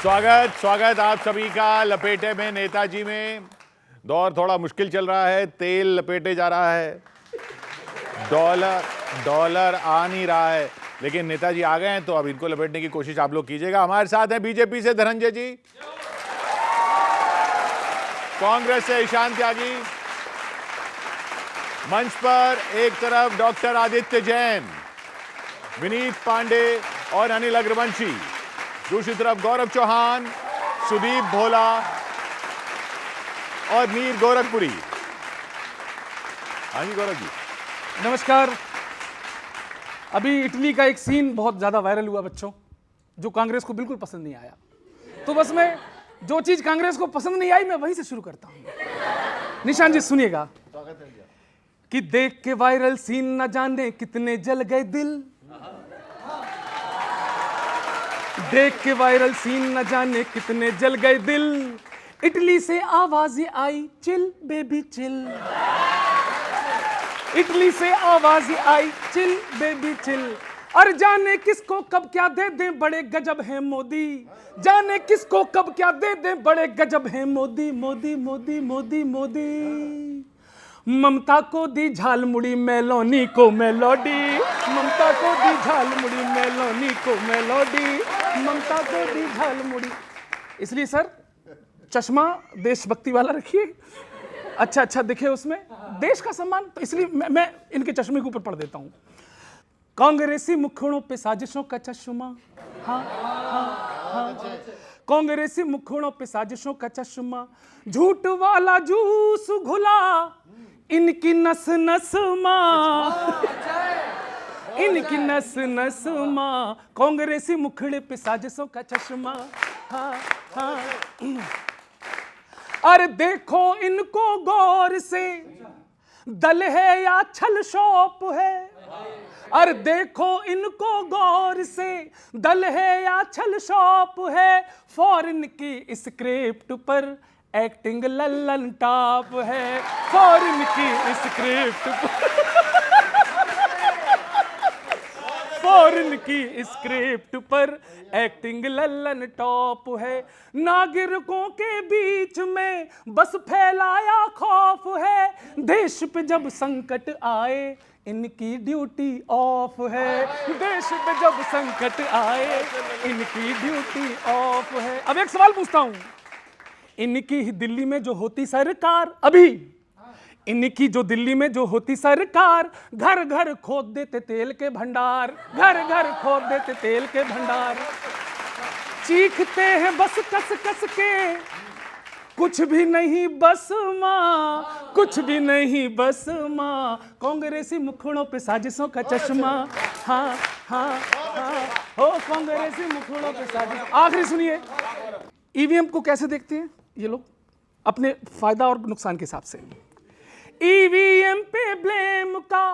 स्वागत स्वागत आप सभी का लपेटे में नेताजी में। दौर थोड़ा मुश्किल चल रहा है, तेल लपेटे जा रहा है, डॉलर आ नहीं रहा है, लेकिन नेताजी आ गए हैं तो अब इनको लपेटने की कोशिश आप लोग कीजिएगा। हमारे साथ हैं बीजेपी से धनंजय जी, कांग्रेस से ईशान त्यागी, मंच पर एक तरफ डॉक्टर आदित्य जैन, विनीत पांडे और अनिल अग्रवंशी, दूसरी तरफ गौरव चौहान, सुदीप भोला और मीर गोरखपुरी। हाँ जी गौरव जी, नमस्कार। अभी इटली का एक सीन बहुत ज्यादा वायरल हुआ बच्चों, जो कांग्रेस को बिल्कुल पसंद नहीं आया। तो बस मैं जो चीज कांग्रेस को पसंद नहीं आई मैं वहीं से शुरू करता हूं। निशान जी सुनिएगा कि देख के वायरल सीन न जाने कितने जल गए दिल, देख के वायरल सीन न जाने कितने जल गए दिल, इटली से आवाज आई चिल बेबी चिल, इटली से आवाज आई चिल बेबी चिल। और जाने किसको कब क्या दे दें बड़े गजब हैं मोदी, जाने किसको कब क्या दे दें बड़े गजब हैं मोदी, मोदी मोदी मोदी मोदी। ममता को दी झाल मुड़ी मेलोनी को मेलोडी, ममता को दी झाल मुड़ी मेलोनी को मेलोडी, ममता को दी झाल मुड़ी। इसलिए सर चश्मा देशभक्ति वाला रखिए, अच्छा अच्छा दिखे उसमें देश का सम्मान, तो इसलिए मैं इनके चश्मे के ऊपर पढ़ देता हूं। कांग्रेसी मुखड़ों पे साजिशों का चश्मा, हाँ हाँ हाँ, कांग्रेसी मुखड़ों पे साजिशों का चश्मा, झूठ वाला जूस घुला इनकी नस नस मां, इनकी नस नस मां, कांग्रेसी मुखड़े पे साजिशों का चश्मा, हाँ हाँ। अरे देखो इनको गौर से, दल है या छल शॉप है, अरे देखो इनको गौर से, दल है या छल शॉप है, फॉरेन की स्क्रिप्ट पर एक्टिंग लल्लन टॉप है, फॉरेन की स्क्रिप्ट पर फॉरेन की स्क्रिप्ट पर एक्टिंग लल्लन टॉप है, नागरिकों के बीच में बस फैलाया खौफ है, देश पे जब संकट आए इनकी ड्यूटी ऑफ है, देश पे जब संकट आए इनकी ड्यूटी ऑफ है। अब एक सवाल पूछता हूं, इनकी ही दिल्ली में जो होती सरकार, अभी इनकी जो दिल्ली में जो होती सरकार, घर घर खोद देते तेल के भंडार, घर घर खोद देते तेल के भंडार, चीखते हैं बस कस कस के, कुछ भी नहीं बस माँ, कुछ भी नहीं बस माँ, कांग्रेसी मुखड़ों पे साजिशों का चश्मा, हाँ हाँ हाँ, हो कांग्रेसी मुखड़ों पे साजिश। आखिरी सुनिए, ईवीएम को कैसे देखते हैं ये लोग अपने फायदा और नुकसान के हिसाब से। ईवीएम पे ब्लेम का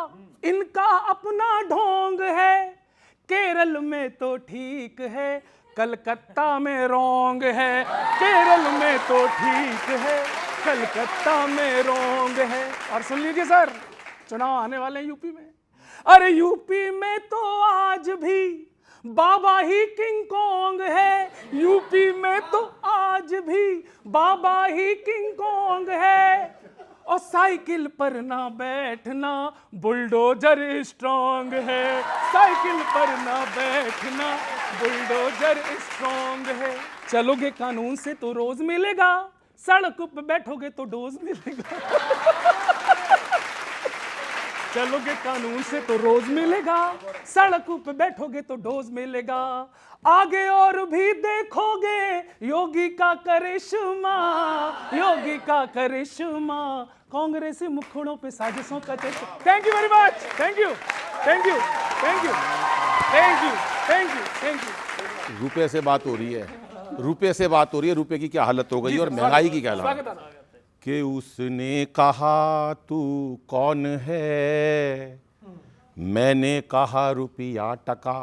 इनका अपना ढोंग है, केरल में तो ठीक है कलकत्ता में रोंग है, केरल में तो ठीक है कलकत्ता में रोंग है। और सुन लीजिए सर, चुनाव आने वाले हैं यूपी में, अरे यूपी में तो आज भी बाबा ही किंग कॉन्ग है, यूपी में तो आज भी बाबा ही किंग कॉन्ग है, और साइकिल पर ना बैठना बुलडोजर स्ट्रांग है, साइकिल पर ना बैठना बुलडोजर स्ट्रांग है। चलोगे कानून से तो रोज मिलेगा, सड़क पे बैठोगे तो डोज मिलेगा, चलोगे कानून से तो रोज मिलेगा, सड़क पे बैठोगे तो डोज मिलेगा, आगे और भी देखोगे योगी का करिश्मा, योगी का करिश्मा, कांग्रेसी मुखड़ों पे साजिशों का चश्मा। Thank you very much, thank you thank you thank you thank you thank you thank you. रुपए से बात हो रही है, रुपए से बात हो रही है, रुपए की क्या हालत हो गई और महंगाई की क्या हालत कि उसने कहा तू कौन है, मैंने कहा रुपया टका,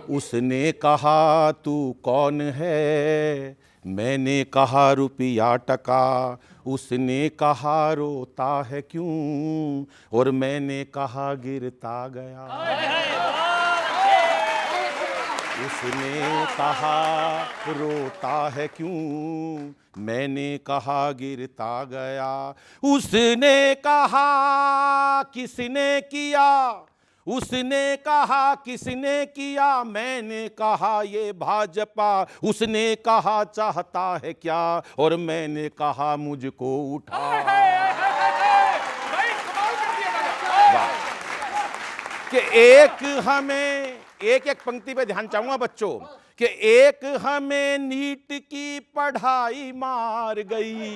उसने कहा तू कौन है, मैंने कहा रुपया टका, उसने कहा रोता है क्यों और मैंने कहा गिरता गया। उसने कहा रोता है क्यों, मैंने कहा गिरता गया। उसने कहा किसने किया, उसने कहा किसने किया, मैंने कहा ये भाजपा। उसने कहा चाहता है क्या, और मैंने कहा मुझको उठा। वाह। कि एक हमें, एक एक पंक्ति पे ध्यान चाहूंगा बच्चों, कि एक हमें नीट की पढ़ाई मार गई,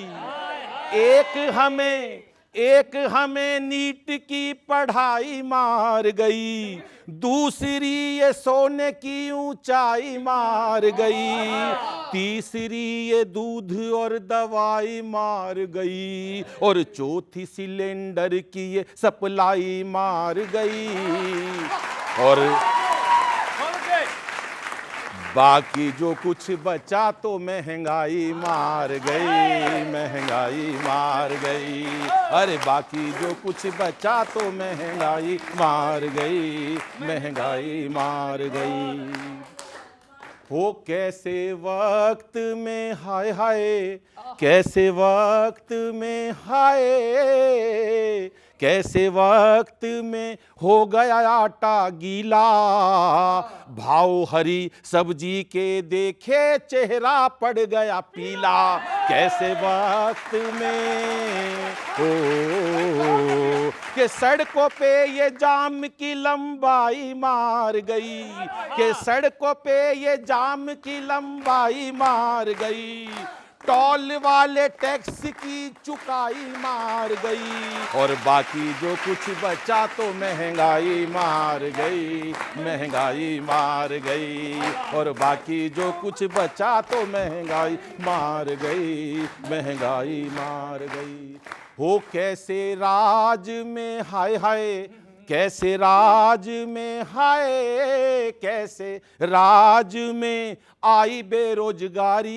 एक हमें नीट की पढ़ाई मार गई, दूसरी ये सोने की ऊंचाई मार गई, तीसरी ये दूध और दवाई मार गई, और चौथी सिलेंडर की ये सप्लाई मार गई, और बाकी जो कुछ बचा तो महंगाई मार गई, महंगाई मार गई। अरे बाकी जो कुछ बचा तो महंगाई मार गई, महंगाई मार गई। हो कैसे वक्त में हाय हाय, कैसे वक्त में हाय, कैसे वक्त में हो गया आटा गीला, भाव हरी सब्जी के देखे चेहरा पड़ गया पीला। कैसे वक्त में हो कि सड़कों पे ये जाम की लंबाई मार गई, कि सड़कों पे ये जाम की लंबाई मार गई, टोल वाले टैक्स की चुकाई मार गई, और बाकी जो कुछ बचा तो महंगाई मार गई, महंगाई मार गई, और बाकी जो कुछ बचा तो महंगाई मार गई, महंगाई मार गई। हो कैसे राज में हाय हाय, कैसे राज में हाय, कैसे राज में आई बेरोजगारी,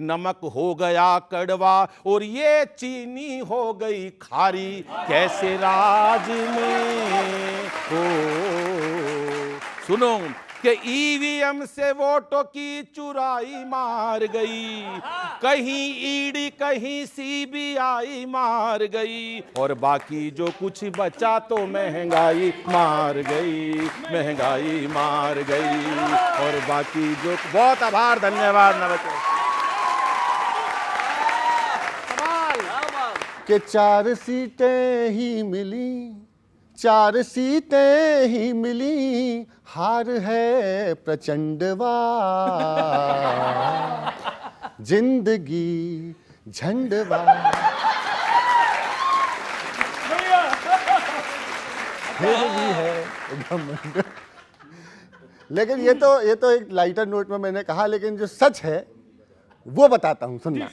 नमक हो गया कड़वा और ये चीनी हो गई खारी। कैसे राज में हो, सुनो, कि ईवीएम से वोटों की चुराई मार गई, कहीं ईडी कहीं सीबीआई मार गई, और बाकी जो कुछ बचा तो महंगाई मार गई, महंगाई मार गई, और बाकी जो। बहुत आभार, धन्यवाद नमस्ते। कि 4 सीटें ही मिली, 4 सीटें ही मिली, हार है प्रचंडवा, जिंदगी झंडवा। फिर भी है घमंड। लेकिन ये तो एक लाइटर नोट में मैंने कहा, लेकिन जो सच है वो बताता हूं, सुनना।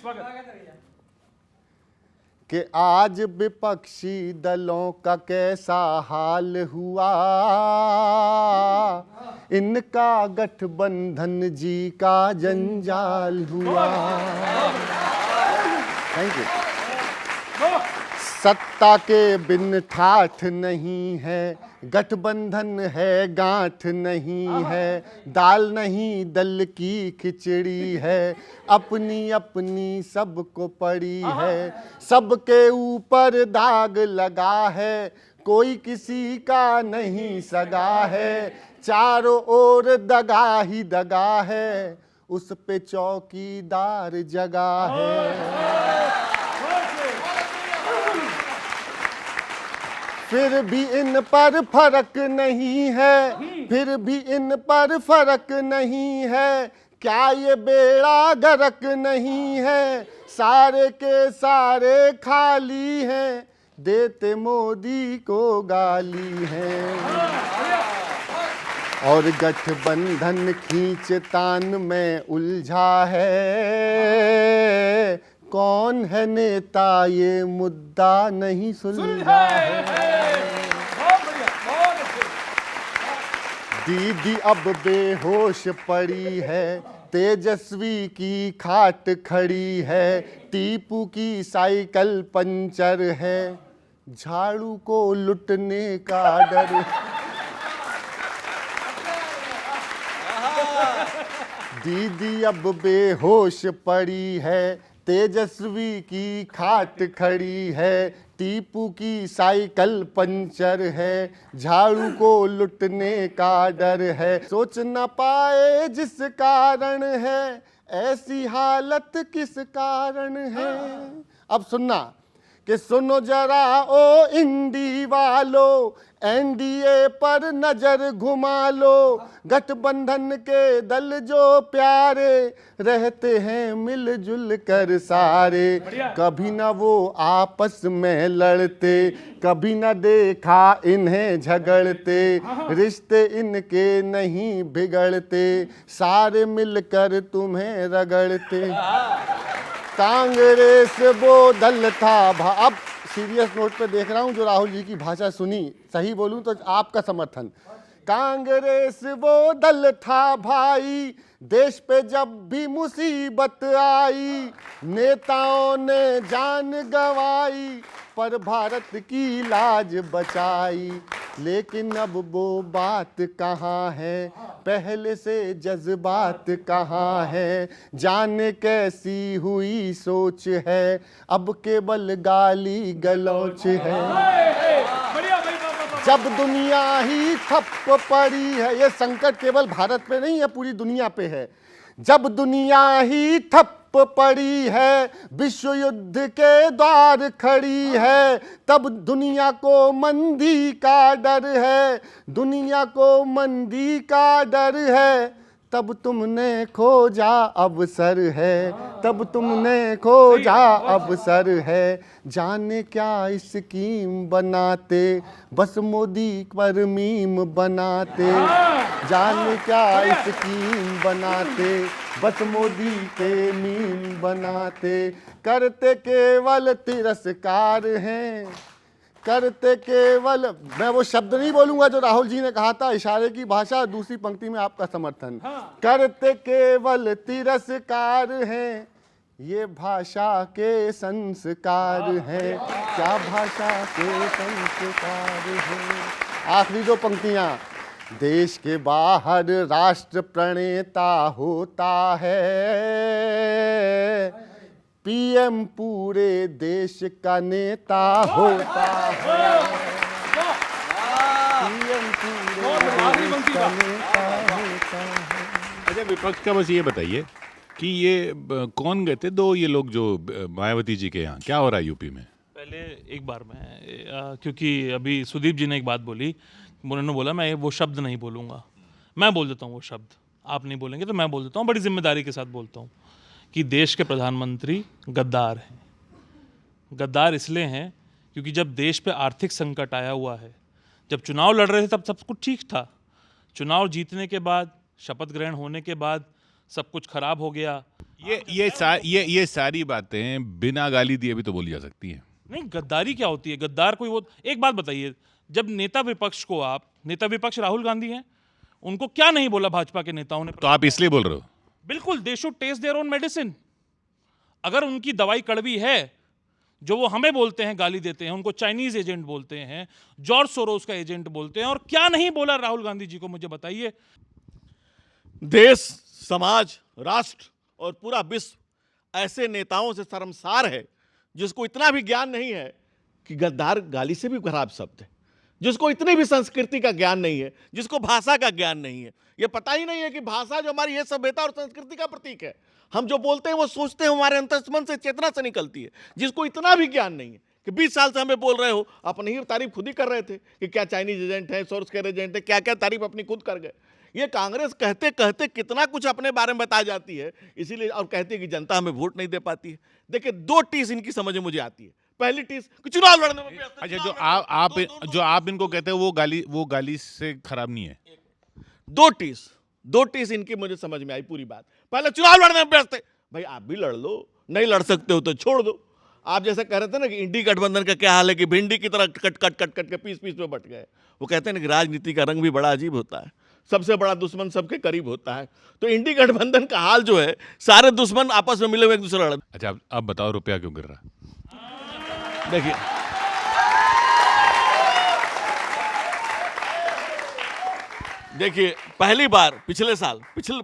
कि आज विपक्षी दलों का कैसा हाल हुआ, इनका गठबंधन जी का जंजाल हुआ। Thank you. सत्ता के बिन ठाठ नहीं है, गठबंधन है गांठ नहीं है, दाल नहीं दल की खिचड़ी है, अपनी अपनी सबको पड़ी है, सबके ऊपर दाग लगा है, कोई किसी का नहीं सगा है, चारों ओर दगा ही दगा है, उस पे चौकीदार जगा है। फिर भी इन पर फर्क नहीं है, फिर भी इन पर फर्क नहीं है, क्या ये बेड़ा गर्क नहीं है, सारे के सारे खाली हैं, देते मोदी को गाली हैं। और गठबंधन खींचतान में उलझा है, कौन है नेता ये मुद्दा नहीं सुलझा है। दीदी अब बेहोश पड़ी है, तेजस्वी की खाट खड़ी है, टीपू की साइकिल पंचर है, झाड़ू को लुटने का डर। दीदी अब बेहोश पड़ी है, तेजस्वी की खाट खड़ी है, टीपू की साइकिल पंचर है, झाड़ू को लुटने का डर है, सोच न पाए जिस कारण है, ऐसी हालत किस कारण है। अब सुनना कि सुनो जरा ओ इंडी वालो, एनडीए पर नजर घुमा लो, गठबंधन के दल जो प्यारे, रहते हैं मिलजुल कर सारे, कभी ना वो आपस में लड़ते, कभी ना देखा इन्हें झगड़ते, रिश्ते इनके नहीं बिगड़ते, सारे मिलकर तुम्हें रगड़ते। कांग्रेस वो दल था अब सीरियस नोट पे देख रहा हूं, जो राहुल जी की भाषा सुनी, सही बोलूं तो आपका समर्थन। कांग्रेस वो दल था भाई, देश पे जब भी मुसीबत आई, नेताओं ने जान गंवाई, पर भारत की लाज बचाई। लेकिन अब वो बात कहाँ है, पहले से जज्बात कहाँ है, जाने कैसी हुई सोच है, अब केवल गाली गलौच है। जब दुनिया ही ठप पड़ी है, ये संकट केवल भारत पे नहीं है, पूरी दुनिया पे है। जब दुनिया ही ठप पड़ी है, विश्व युद्ध के द्वार खड़ी है, तब दुनिया को मंदी का डर है, दुनिया को मंदी का डर है, तब तुमने खोजा अवसर है, तब तुमने खोजा अवसर है। जाने क्या स्कीम बनाते, बस मोदी पर मीम बनाते, जाने क्या स्कीम बनाते, बस मोदी के मीम बनाते, करते केवल तिरस्कार हैं, करते केवल, मैं वो शब्द नहीं बोलूंगा जो राहुल जी ने कहा था, इशारे की भाषा, दूसरी पंक्ति में आपका समर्थन। करते केवल तिरस्कार हैं, ये भाषा के संस्कार हैं, क्या भाषा के संस्कार हैं। आखिरी दो पंक्तियां, देश के बाहर राष्ट्र प्रणेता होता है, पीएम पूरे देश का नेता होता है, पीएम पूरे देश का नेता होता है। अच्छा, विपक्ष का बस ये बताइए कि ये कौन गए थे दो ये लोग जो मायावती जी के यहाँ, क्या हो रहा है यूपी में? पहले एक बार मैं क्योंकि अभी सुदीप जी ने एक बात बोली, उन्होंने बोला मैं वो शब्द नहीं बोलूँगा, मैं बोल देता हूँ वो शब्द, आप नहीं बोलेंगे तो मैं बोल देता हूँ, बड़ी जिम्मेदारी के साथ बोलता हूँ कि देश के प्रधानमंत्री गद्दार हैं। गद्दार इसलिए हैं क्योंकि जब देश पे आर्थिक संकट आया हुआ है, जब चुनाव लड़ रहे थे तब सब कुछ ठीक था, चुनाव जीतने के बाद, शपथ ग्रहण होने के बाद सब कुछ खराब हो गया। ये सारी बातें बिना गाली दिए भी तो बोली जा सकती हैं। नहीं, गद्दारी क्या होती है? गद्दार कोई वो, एक बात बताइए, जब नेता विपक्ष को आप, नेता विपक्ष राहुल गांधी हैं, उनको क्या नहीं बोला भाजपा के नेताओं ने? तो आप इसलिए बोल रहे हो? बिल्कुल, they should taste their own medicine. अगर उनकी दवाई कड़वी है, जो वो हमें बोलते हैं, गाली देते हैं, उनको चाइनीज एजेंट बोलते हैं, जॉर्ज सोरोस का एजेंट बोलते हैं, और क्या नहीं बोला राहुल गांधी जी को, मुझे बताइए। देश, समाज, राष्ट्र और पूरा विश्व ऐसे नेताओं से शर्मसार है जिसको इतना भी ज्ञान नहीं है कि गद्दार गाली से भी खराब शब्द है, जिसको इतनी भी संस्कृति का ज्ञान नहीं है, जिसको भाषा का ज्ञान नहीं है, ये पता ही नहीं है कि भाषा जो हमारी ये सभ्यता और संस्कृति का प्रतीक है, हम जो बोलते हैं वो सोचते हैं हमारे अंतर्मन से, चेतना से निकलती है, जिसको इतना भी ज्ञान नहीं है कि 20 साल से हमें बोल रहे हो, अपनी ही तारीफ खुद ही कर रहे थे कि क्या चाइनीज एजेंट है, सोर्स केयर एजेंट है, क्या क्या तारीफ अपनी खुद कर गए। ये कांग्रेस कहते कहते कितना कुछ अपने बारे में बता जाती है, इसीलिए, और कहती है कि जनता हमें वोट नहीं दे पाती है। देखिए, दो टीस इनकी समझ में मुझे आती है। पहली टीस कि चुनाव लड़ने में, अच्छा, जो आप इनको कहते हैं वो गाली से खराब नहीं है। दो टीस इनकी मुझे समझ में आई पूरी बात। पहले चुनाव लड़ने में व्यस्त है, भाई आप भी लड़ लो, नहीं लड़ सकते हो तो छोड़ दो। आप जैसे कह रहे थे ना कि इंडी गठबंधन का क्या हाल है कि भिंडी की तरह कट कट कट कट के पीस पीस में बट गए। वो कहते हैं ना कि राजनीति का रंग भी बड़ा अजीब होता है, सबसे बड़ा दुश्मन सबके करीब होता है। तो इंडी गठबंधन का हाल जो है, सारे दुश्मन आपस में मिले हुए एक दूसरे लड़। अच्छा, अब बताओ रुपया क्यों गिर रहा है? देखिए पहली बार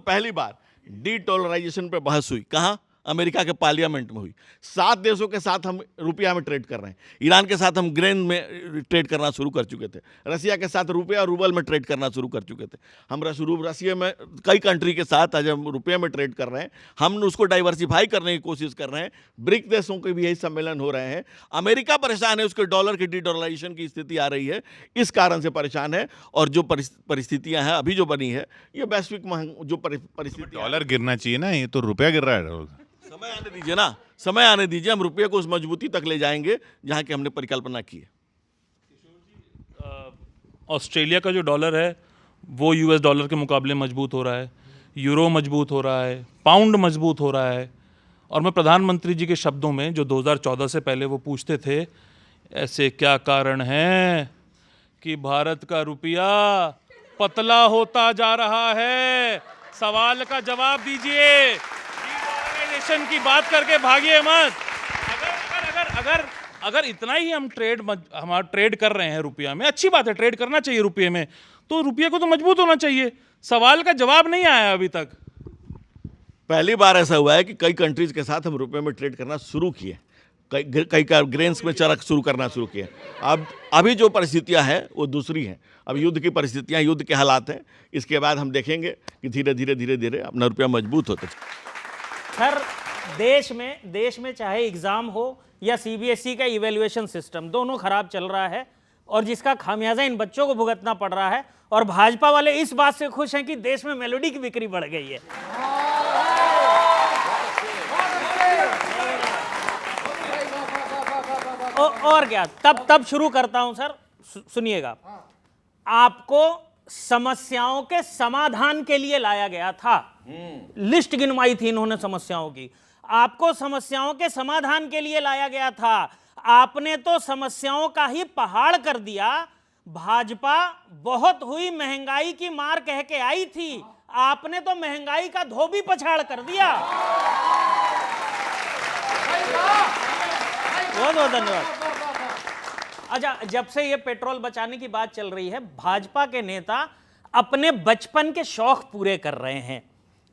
पहली बार डीडॉलराइजेशन पे बहस हुई। कहाँ? अमेरिका के पार्लियामेंट में हुई। 7 देशों के साथ हम रुपया में ट्रेड कर रहे हैं। ईरान के साथ हम ग्रेन में ट्रेड करना शुरू कर चुके थे। रसिया के साथ रुपया और रूबल में ट्रेड करना शुरू कर चुके थे। हम रसिया में कई कंट्री के साथ आज हम रुपये में ट्रेड कर रहे हैं। हम उसको डाइवर्सिफाई करने की कोशिश कर रहे हैं। ब्रिक देशों के भी यही सम्मेलन हो रहे हैं। अमेरिका परेशान है, उसके डॉलर की डीडॉलराइजेशन की स्थिति आ रही है, इस कारण से परेशान है। और जो परिस्थितियाँ हैं अभी जो बनी है, ये वैश्विक जो परिस्थिति, डॉलर गिरना चाहिए ना, ये तो रुपया गिर रहा है। समय आने दीजिए ना, समय आने दीजिए, हम रुपये को उस मजबूती तक ले जाएंगे जहां की हमने परिकल्पना की है। ऑस्ट्रेलिया का जो डॉलर है वो यूएस डॉलर के मुकाबले मजबूत हो रहा है, यूरो मजबूत हो रहा है, पाउंड मजबूत हो रहा है। और मैं प्रधानमंत्री जी के शब्दों में, जो 2014 से पहले वो पूछते थे, ऐसे क्या कारण है कि भारत का रुपया पतला होता जा रहा है, सवाल का जवाब दीजिए। की बात करके भागिए मत। अगर इतना ही हम ट्रेड कर रहे हैं रुपया में, अच्छी बात है, ट्रेड करना चाहिए रुपये में, तो रुपये को तो मजबूत होना चाहिए। सवाल का जवाब नहीं आया अभी तक। पहली बार ऐसा हुआ है कि कई कंट्रीज के साथ हम रुपये में ट्रेड करना शुरू किए, कई ग्रेन्स में चरक शुरू करना शुरू किए। अब अभी जो परिस्थितियां हैं वो दूसरी हैं। अब युद्ध की परिस्थितियां, युद्ध के हालात हैं। इसके बाद हम देखेंगे कि धीरे धीरे अपना रुपया मजबूत होता है। सर, देश में चाहे एग्जाम हो या सीबीएसई का इवैल्यूएशन सिस्टम, दोनों खराब चल रहा है और जिसका खामियाजा इन बच्चों को भुगतना पड़ रहा है। और भाजपा वाले इस बात से खुश हैं कि देश में मेलोडी की बिक्री बढ़ गई है। और क्या, तब शुरू करता हूं सर, सुनिएगा। आपको समस्याओं के समाधान के लिए लाया गया था, लिस्ट गिनवाई थी इन्होंने समस्याओं की। आपको समस्याओं के समाधान के लिए लाया गया था, आपने तो समस्याओं का ही पहाड़ कर दिया। भाजपा बहुत हुई महंगाई की मार कह के आई थी, आपने तो महंगाई का धोबी पछाड़ कर दिया। बहुत बहुत धन्यवाद। अच्छा, जब से ये पेट्रोल बचाने की बात चल रही है, भाजपा के नेता अपने बचपन के शौक पूरे कर रहे हैं।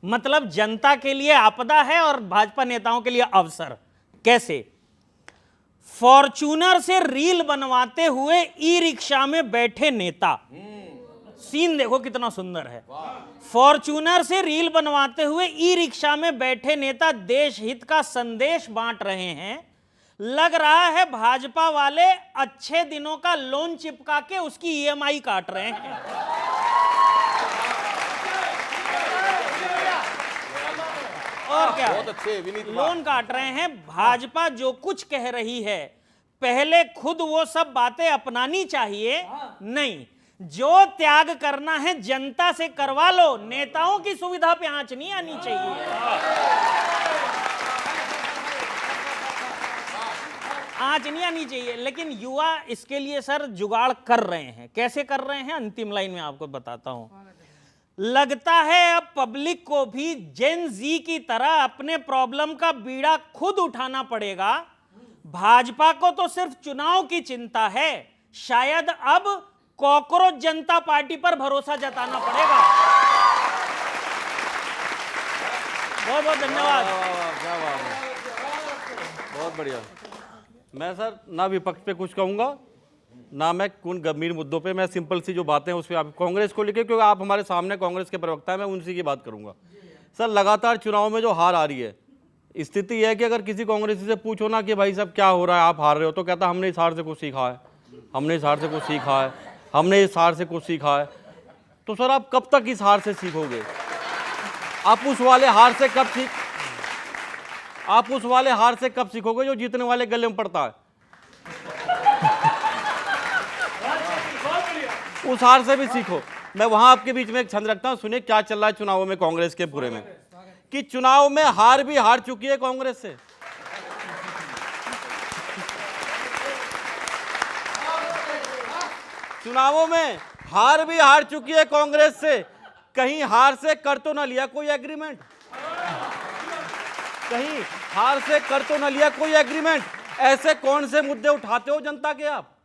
मतलब जनता के लिए आपदा है और भाजपा नेताओं के लिए अवसर। कैसे? फॉर्च्यूनर से रील बनवाते हुए ई रिक्शा में बैठे नेता, सीन देखो कितना सुंदर है। फॉर्च्यूनर से रील बनवाते हुए ई रिक्शा में बैठे नेता देश हित का संदेश बांट रहे हैं। लग रहा है भाजपा वाले अच्छे दिनों का लोन चिपका के उसकी ईएमआई काट रहे हैं। और क्या, बहुत अच्छे लोन काट रहे हैं। भाजपा जो कुछ कह रही है, पहले खुद वो सब बातें अपनानी चाहिए। नहीं, जो त्याग करना है जनता से करवा लो, नेताओं की सुविधा पे आंच नहीं आनी चाहिए। आंच नहीं आनी चाहिए। लेकिन युवा इसके लिए सर जुगाड़ कर रहे हैं। कैसे कर रहे हैं, अंतिम लाइन में आपको बताता हूं। लगता है अब पब्लिक को भी जेन जी की तरह अपने प्रॉब्लम का बीड़ा खुद उठाना पड़ेगा। भाजपा को तो सिर्फ चुनाव की चिंता है, शायद अब कॉकरोच जनता पार्टी पर भरोसा जताना पड़ेगा। बहुत बहुत धन्यवाद। बहुत बढ़िया। मैं सर ना विपक्ष पे कुछ कहूँगा, ना मैं उन गंभीर मुद्दों पे, मैं सिंपल सी जो बातें उस पर आप कांग्रेस को लेके, क्योंकि आप हमारे सामने कांग्रेस के प्रवक्ता हैं, मैं उनसी की बात करूँगा। सर, लगातार चुनाव में जो हार आ रही है, स्थिति है कि अगर किसी कांग्रेसी से पूछो ना कि भाई साहब क्या हो रहा है, आप हार रहे हो, तो कहता हमने इस हार से कुछ सीखा है, हमने इस हार से कुछ सीखा है, हमने इस हार से कुछ सीखा है। तो सर आप कब तक इस हार से सीखोगे? आप उस वाले हार से कब सीखोगे जो जीतने वाले गले में पड़ता है? उस हार से भी सीखो। मैं वहां आपके बीच में एक छंद रखता हूं, सुनिए क्या चल रहा है चुनावों में कांग्रेस के पूरे में, कि चुनाव में हार भी हार चुकी है कांग्रेस से। चुनावों में हार भी हार चुकी है कांग्रेस से। कहीं हार से कर तो ना लिया कोई एग्रीमेंट, कहीं हार से कर तो ना लिया कोई एग्रीमेंट। ऐसे कौन से मुद्दे उठाते हो जनता के आप,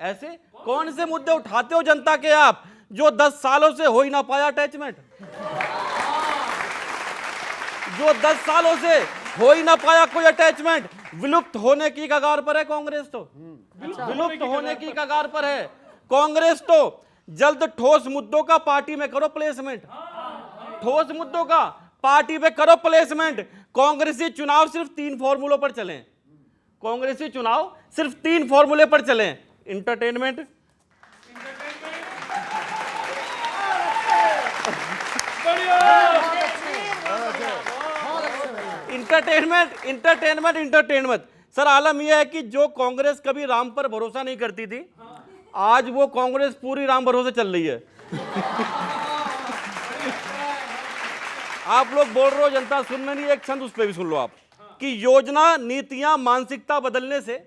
ऐसे कौन से मुद्दे उठाते हो जनता के आप जो 10 सालों से हो ही ना पाया अटैचमेंट? जो 10 सालों से हो ही ना पाया कोई अटैचमेंट, विलुप्त होने की कगार पर है कांग्रेस तो, विलुप्त होने की कगार पर है कांग्रेस तो। जल्द ठोस मुद्दों का पार्टी में करो प्लेसमेंट, ठोस मुद्दों का पार्टी में करो प्लेसमेंट। कांग्रेसी चुनाव सिर्फ 3 फॉर्मूलों पर चले, कांग्रेसी चुनाव सिर्फ 3 फॉर्मूले पर चले। Entertainment, entertainment, entertainment, entertainment. Sir आलम यह है कि जो कांग्रेस कभी राम पर भरोसा नहीं करती थी, आज वो कांग्रेस पूरी राम भरोसे चल रही है। आप लोग बोल रहे हो जनता सुन में नहीं, एक छंद उस पर भी सुन लो आप कि योजना नीतियां मानसिकता बदलने से,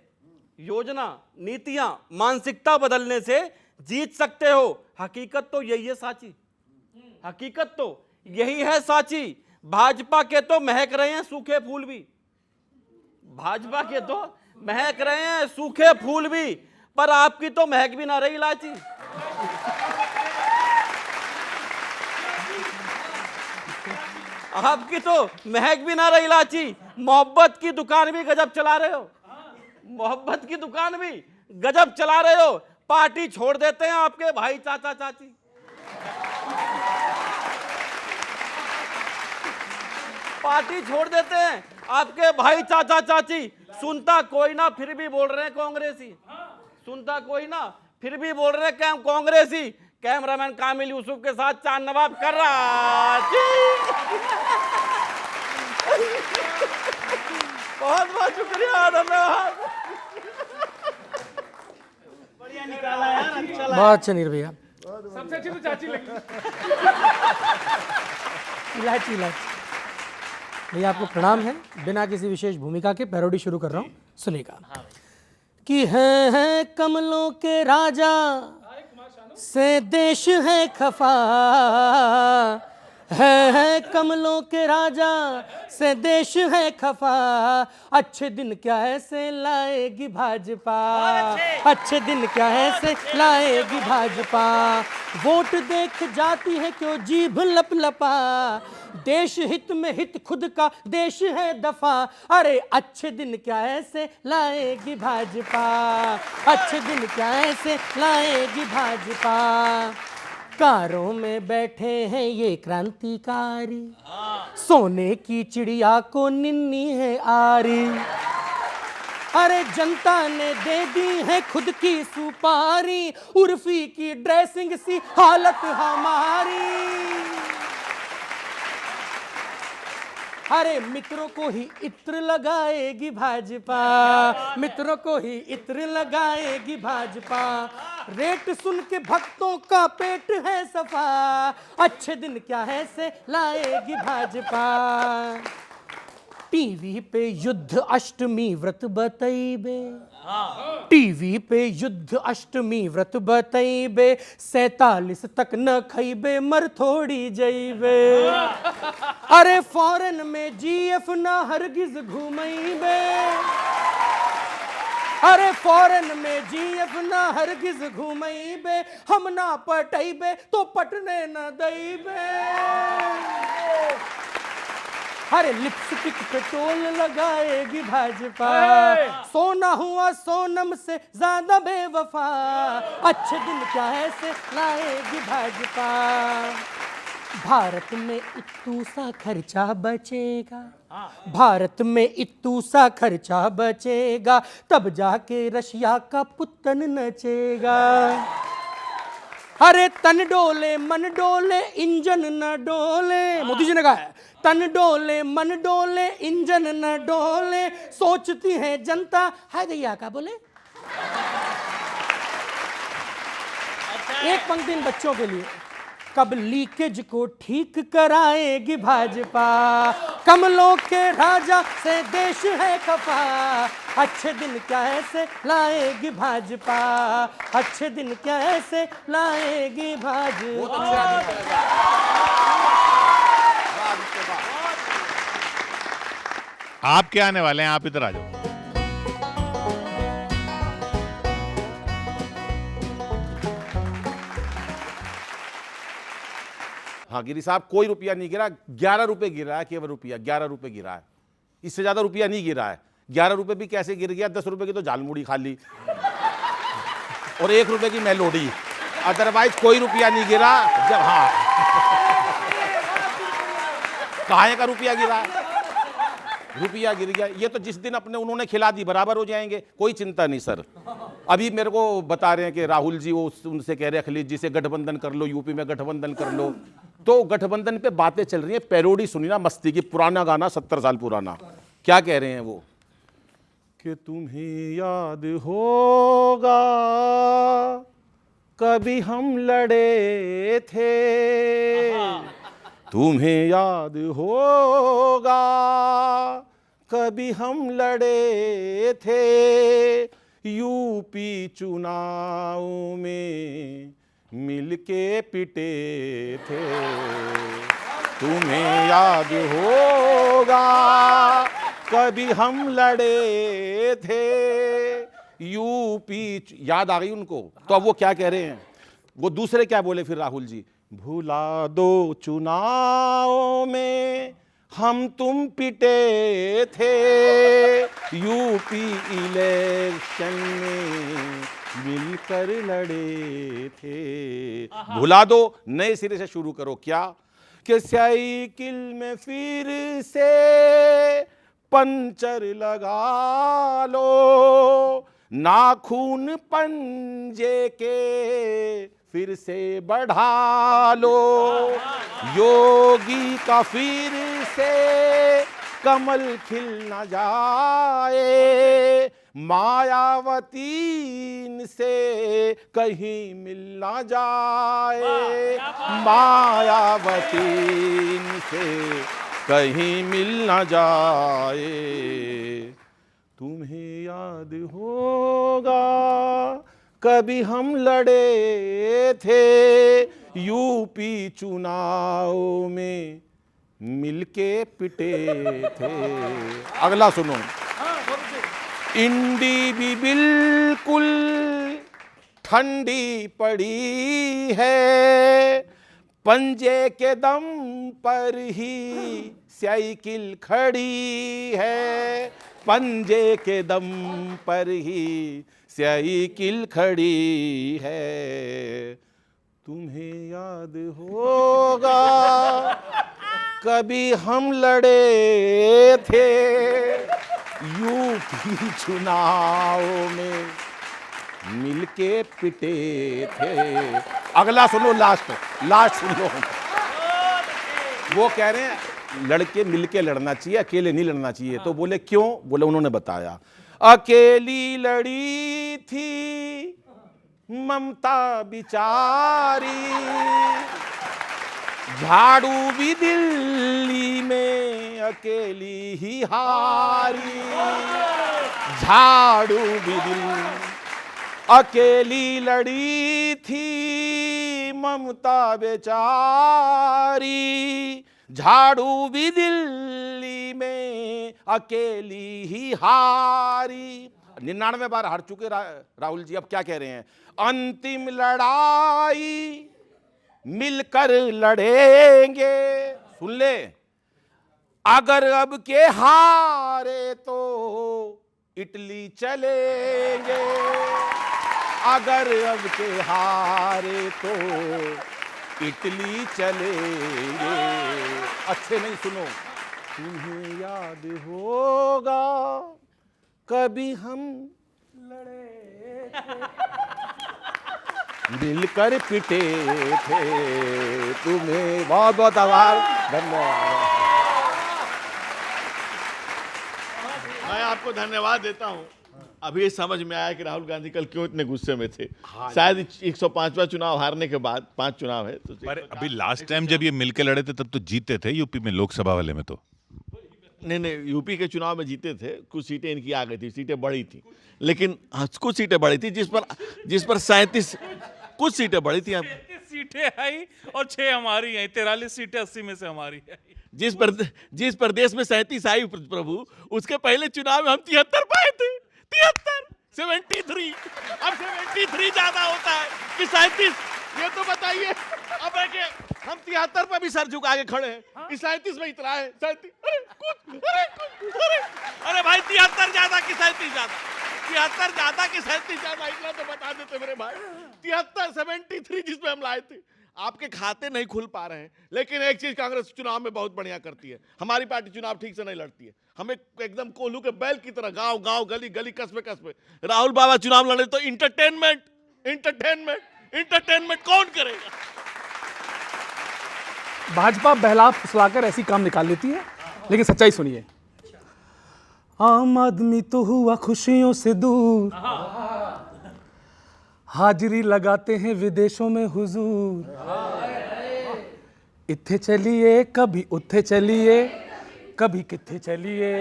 योजना नीतियां मानसिकता बदलने से जीत सकते हो। हकीकत तो यही है साची, हकीकत तो यही है साची। भाजपा के तो महक रहे हैं सूखे फूल भी, भाजपा के तो महक रहे हैं सूखे फूल भी, पर आपकी तो महक भी ना रही इलायची। आपकी तो महक भी ना रही इलायची। मोहब्बत की दुकान भी गजब चला रहे हो, मोहब्बत की दुकान भी गजब चला रहे हो। पार्टी छोड़ देते हैं आपके भाई चाचा चाची, पार्टी छोड़ देते हैं आपके भाई चाचा चाची। सुनता कोई ना फिर भी बोल रहे हैं कांग्रेसी, सुनता कोई ना फिर भी बोल रहे हैं कांग्रेसी। कैमरामैन कामिल यूसुफ के साथ चांद नवाब कर रहा। बहुत बहुत शुक्रिया, धन्यवाद। बढ़िया निकाला यार, अच्छा लगा। बहुत अच्छा नीर भैया। सबसे अच्छी तो चाची लगी। इलायची इलायची भैया आपको प्रणाम है। बिना किसी विशेष भूमिका के पैरोडी शुरू कर रहा हूँ, सुनेगा। कि हैं कमलों के राजा से देश है खफा, है कमलों के राजा से देश है खफा। अच्छे दिन क्या ऐसे लाएगी भाजपा, अच्छे दिन क्या ऐसे लाएगी भाजपा। वोट देख जाती है क्यों जीभ लप लपा, देश हित में हित खुद का देश है दफा। अरे अच्छे दिन क्या ऐसे लाएगी भाजपा, अच्छे दिन क्या ऐसे लाएगी भाजपा। कारों में बैठे हैं ये क्रांतिकारी, सोने की चिड़िया को निन्नी है आरी। अरे जनता ने दे दी है खुद की सुपारी, उर्फी की ड्रेसिंग सी हालत हमारी। अरे मित्रों को ही इत्र लगाएगी भाजपा, मित्रों को ही इत्र लगाएगी भाजपा। रेट सुन के भक्तों का पेट है सफा, अच्छे दिन क्या है से लाएगी भाजपा। टीवी पे युद्ध अष्टमी व्रत बतैबे, टीवी पे युद्ध अष्टमी व्रत बतैबे। 47 तक न खैबे मर थोड़ी जैबे। अरे फॉरेन में जीएफ ना हरगिज घूमैबे, अरे फॉरेन में जीएफ ना हरगिज घूमैबे। हम ना पटैबे तो पटने न दैबे। अरे लिपस्टिक पे टोल लगाएगी भाजपा, सोना हुआ सोनम से ज्यादा बेवफा। अच्छे दिन क्या है से लाएगी भाजपा। भारत में इत्तू सा खर्चा बचेगा, भारत में इत्तू सा खर्चा बचेगा, तब जाके रशिया का पुतन नचेगा। अरे तन डोले मन डोले इंजन न डोले, मोदी जी ने कहा है तन डोले मन डोले इंजन न डोले। सोचती है जनता है गैया का बोले। एक पंक्ति इन बच्चों के लिए। कब लीकेज को ठीक कराएगी भाजपा, कमलों के राजा से देश है खफा। अच्छे दिन क्या ऐसे लाएगी भाजपा, अच्छे दिन क्या ऐसे लाएगी भाजपा। आप क्या आने वाले हैं, आप इधर आ जाओ। हाँ गिरी साहब, कोई रुपया नहीं गिरा, 11 रुपए गिरा है केवल, रुपया 11 रुपए गिरा है, इससे ज्यादा रुपया नहीं गिरा है। 11 रुपए भी कैसे गिर गया, 10 रुपए की तो झालमुड़ी खा ली और 1 रुपए की मेलोडी, अदरवाइज कोई रुपया नहीं गिरा। जब हाँ काहे का रुपया गिरा है, रुपया गिर गया, ये तो जिस दिन अपने उन्होंने खिला दी बराबर हो जाएंगे, कोई चिंता नहीं सर। अभी मेरे को बता रहे हैं कि राहुल जी वो उनसे कह रहे हैं अखिलेश जी से गठबंधन कर लो, यूपी में गठबंधन कर लो, तो गठबंधन पे बातें चल रही हैं। पैरोडी सुनी ना मस्ती की, पुराना गाना 70 साल पुराना, क्या कह रहे हैं वो कि तुम्हें याद होगा कभी हम लड़े थे, तुम्हें याद होगा कभी हम लड़े थे, यूपी चुनाव में मिलके पिटे थे, तुम्हें याद होगा कभी हम लड़े थे, यूपी। याद आ गई उनको, तो अब वो क्या कह रहे हैं, वो दूसरे क्या बोले फिर राहुल जी, भुला दो चुनाव में हम तुम पिटे थे, यूपी इलेक्शन में मिलकर लड़े थे, भुला दो, नए सिरे से शुरू करो। क्या कि साइकिल में फिर से पंचर लगा लो, नाखून पंजे के फिर से बढ़ा लो, योगी का फिर से कमल खिल न जाए, मायावती से कहीं मिल न जाए, मायावती से कहीं मिल न जाए, तुम्हें याद होगा कभी हम लड़े थे, यूपी चुनाव में मिलके पिटे थे। अगला सुनो, इंडी भी बिल्कुल ठंडी पड़ी है, पंजे के दम पर ही साइकिल खड़ी है, पंजे के दम पर ही साइकिल खड़ी है, तुम्हें याद होगा कभी हम लड़े थे, यूपी चुनाव में मिलके पिटे थे। अगला सुनो, लास्ट सुन लो। वो कह रहे हैं लड़के मिलके लड़ना चाहिए, अकेले नहीं लड़ना चाहिए। तो बोले क्यों? बोले उन्होंने बताया, अकेली लड़ी थी ममता बिचारी, झाड़ू भी दिल्ली में अकेली ही हारी, झाड़ू भी दिल्ली अकेली लड़ी थी ममता बेचारी, झाड़ू भी दिल्ली में अकेली ही हारी। 99 बार हार चुके राहुल जी, अब क्या कह रहे हैं? अंतिम लड़ाई मिलकर लड़ेंगे। सुन ले, अगर अब के हारे तो इटली चलेंगे, अगर अब के हारे तो इटली चलेंगे। अच्छे नहीं सुनो, तुम्हें याद होगा कभी हम लड़े मिलकर पिटे थे, तुम्हें बहुत बहुत आभार, धन्यवाद। मैं आपको धन्यवाद देता हूं। अभी समझ में आया कि राहुल गांधी कल क्यों इतने गुस्से में थे। शायद 105वां चुनाव हारने के बाद, 5 चुनाव है तो पर अभी लास्ट टाइम जब ये मिलके लड़े थे तब तो जीते थे यूपी में, लोकसभा वाले में तो नहीं, यूपी के चुनाव में जीते थे। कुछ सीटें इनकी आ गई थी, सीटें बढ़ी थी, लेकिन कुछ सीटें बढ़ी थी जिस पर 37 कुछ सीटें बढ़ी थी। 33 सीटें आई और 6 हमारी हैं, 43 सीटें 80 में से हमारी है। जिस प्रदेश में 37 आई प्रभु, उसके पहले चुनाव में हम 73 पाए थे। 73 अब 73 ज्यादा होता है कि 37? ये तो बताइए। अब है कि हम 73 पे भी सर झुका के खड़े हैं कि 37 में इतना है 37 अरे भाई 73 ज्यादा कि 37 ज्यादा 73 ज्यादा कि 37 ज्यादा इतना तो बता देते मेरे भाई 73 जिसमें हम लाए थे। आपके खाते नहीं खुल पा रहे हैं, लेकिन एक चीज कांग्रेस चुनाव में बहुत बढ़िया करती है, हमारी पार्टी चुनाव ठीक से नहीं लड़ती है। हमें एकदम कोल्हू के बैल की तरह गांव गांव गली गली कस्बे कस्बे राहुल बाबा चुनाव लड़े तो इंटरटेनमेंट कौन करेगा? भाजपा बहला फुसलाकर ऐसी काम निकाल लेती है, लेकिन सच्चाई सुनिए। आम आदमी तो हुआ खुशियों से दूर, हाजिरी लगाते हैं विदेशों में हुजूर। इत्थे चलिए कभी उत्थे चलिए कभी कित्थे चलिए।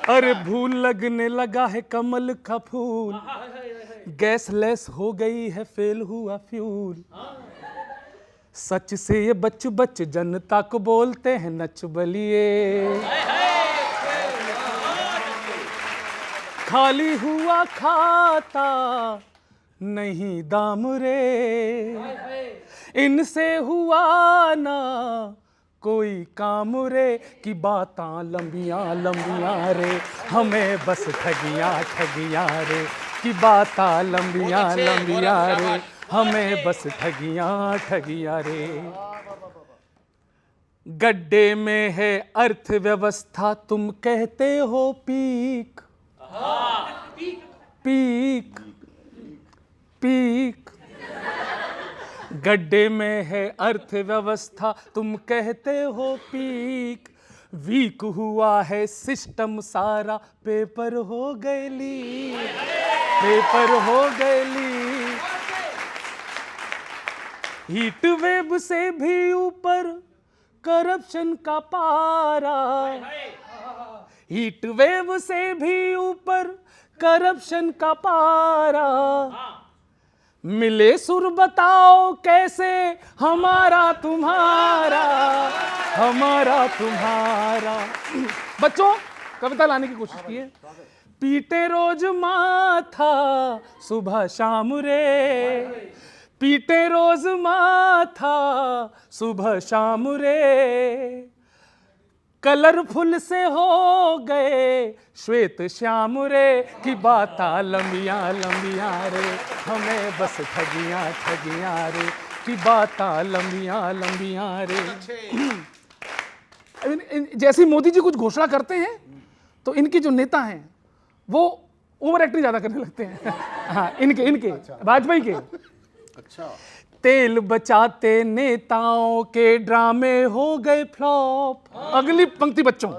अरे भूल लगने लगा है कमल का फूल, गैस लेस हो गई है फेल हुआ फ्यूल। सच से ये बच बच जनता को बोलते हैं नच बलिए। खाली हुआ खाता नहीं दाम रे, इनसे हुआ ना कोई काम रे, कि बातां लंबियां लंबियां रे, हमें बस ठगियां ठगियां रे, कि बातां लंबियां लंबियां रे, हमें बस ठगियां ठगियां रे। गड्ढे में है अर्थव्यवस्था, तुम कहते हो पीक पीक पीक। गड्ढे में है अर्थव्यवस्था, तुम कहते हो पीक। वीक हुआ है सिस्टम सारा, पेपर हो गए लीक, पेपर हो गए लीक। हीट वेव से भी ऊपर करप्शन का पारा, हीट वेव से भी ऊपर करप्शन का पारा। मिले सुर बताओ कैसे हमारा तुम्हारा, हमारा तुम्हारा। बच्चों कविता लाने की कोशिश की है। पीटे रोज माथा सुबह शाम रे, पीटे रोज माथा सुबह शाम रे। कलरफुल से हो गए श्वेत श्याम रे, कि बातां लंबियां लंबियां रे, हमें बस ठगियां ठगियां रे, कि बातां लंबियां लंबियां रे। जैसे मोदी जी कुछ घोषणा करते हैं तो इनके जो नेता हैं वो ओवर एक्टिंग ज्यादा करने लगते हैं। हाँ, इनके वाजपेयी के। अच्छा। तेल बचाते नेताओं के ड्रामे हो गए फ्लॉप। अगली पंक्ति बच्चों,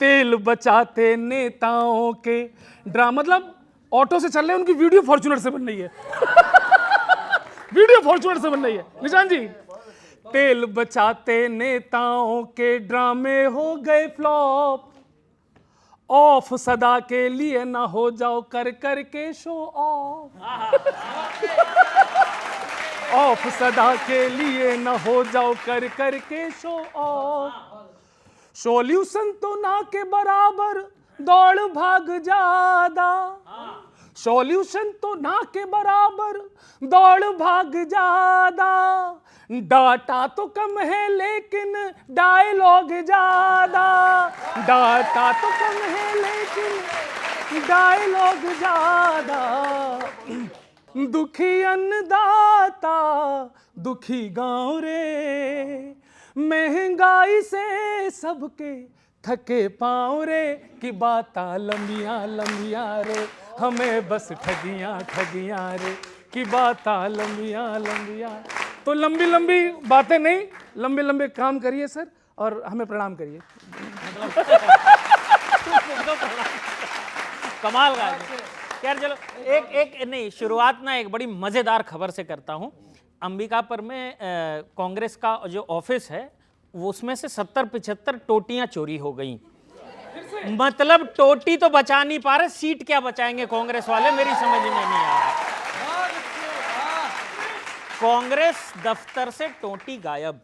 तेल बचाते नेताओं के ड्रामा, मतलब ऑटो से चल रहे उनकी वीडियो फॉर्च्यूनर से बन रही है। वीडियो फॉर्च्यूनर से बन रही है। निशान जी, तेल बचाते नेताओं के ड्रामे हो गए फ्लॉप। ऑफ सदा के लिए ना हो जाओ कर कर के शो ऑफ, ऑफ सदा के लिए न हो जाओ कर कर के शो ऑफ। सॉल्यूशन तो ना के बराबर दौड़ भाग ज्यादा, सॉल्यूशन तो ना के बराबर दौड़ भाग ज्यादा। डाटा तो कम है लेकिन डायलॉग ज्यादा, डाटा तो कम है लेकिन डायलॉग ज्यादा। दुखी अन्नदाता दुखी गांव रे, महंगाई से सबके थके पाँव रे, कि बातां लंबियां लंबियां रे, हमें बस ठगियां ठगियां रे, कि बातां लंबियां लंबियां। तो लंबी लंबी बातें नहीं, लंबे लंबे काम करिए सर, और हमें प्रणाम करिए। कमाल का है। यार चलो एक नहीं, शुरुआत ना एक बड़ी मजेदार खबर से करता हूं। अंबिकापुर में कांग्रेस का जो ऑफिस है वो उसमें से 70-75 टोटियां चोरी हो गई। मतलब टोटी तो बचा नहीं पा रहे, सीट क्या बचाएंगे कांग्रेस वाले, मेरी समझ में नहीं आ रहा। कांग्रेस दफ्तर से टोटी गायब,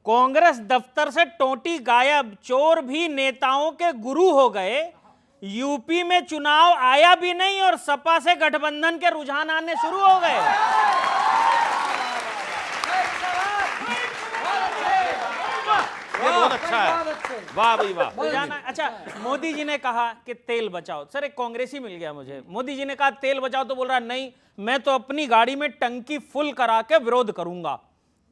कांग्रेस दफ्तर से टोटी गायब। चोर भी नेताओं के गुरु हो गए, यूपी में चुनाव आया भी नहीं और सपा से गठबंधन के रुझान आने शुरू हो गए। ये बहुत अच्छा है, वाह भाई वाह। रुझान अच्छा, मोदी जी ने कहा कि तेल बचाओ। सर एक कांग्रेसी मिल गया मुझे, मोदी जी ने कहा तेल बचाओ तो बोल रहा नहीं मैं तो अपनी गाड़ी में टंकी फुल करा के विरोध करूंगा।